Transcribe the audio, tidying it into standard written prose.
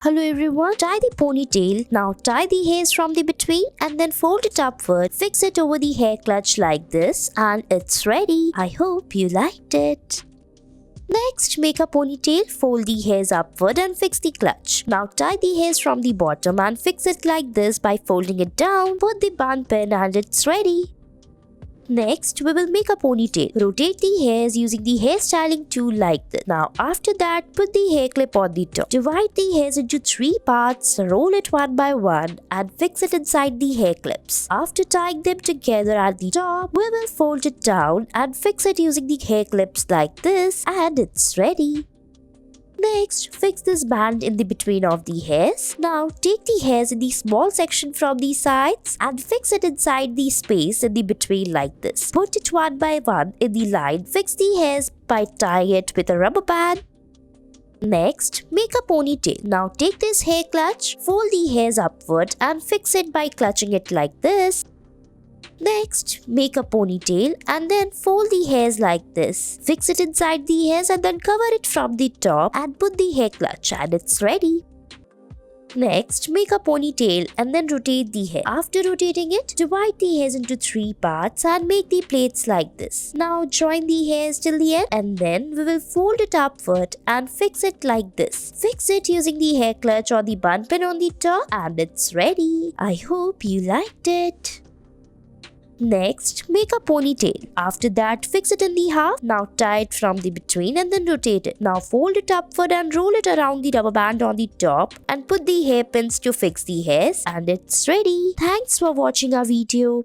Hello everyone, tie the ponytail. Now tie the hairs from the between and then fold it upward. Fix it over the hair clutch like this and it's ready. I hope you liked it. Next, make a ponytail, fold the hairs upward and fix the clutch. Now tie the hairs from the bottom and fix it like this by folding it down. Put the bun pin and it's ready. Next, we will make a ponytail. Rotate the hairs using the hairstyling tool like this. Now, after that, put the hair clip on the top. Divide the hairs into 3 parts, roll it one by one, and fix it inside the hair clips. After tying them together at the top, we will fold it down and fix it using the hair clips like this, and it's ready. Next, fix this band in the between of the hairs. Now, take the hairs in the small section from the sides and fix it inside the space in the between like this. Put it one by one in the line. Fix the hairs by tying it with a rubber band. Next, make a ponytail. Now, take this hair clutch, fold the hairs upward and fix it by clutching it like this. Next, make a ponytail and then fold the hairs like this. Fix it inside the hairs and then cover it from the top and put the hair clutch and it's ready. Next, make a ponytail and then rotate the hair. After rotating it, divide the hairs into 3 parts and make the plaits like this. Now join the hairs till the end and then we will fold it upward and fix it like this. Fix it using the hair clutch or the bun pin on the top and it's ready. I hope you liked it. Next, make a ponytail. After that, fix it in the half. Now tie it from the between and then rotate it. Now fold it upward and roll it around the rubber band on the top and put the hairpins to fix the hairs and it's ready. Thanks for watching our video.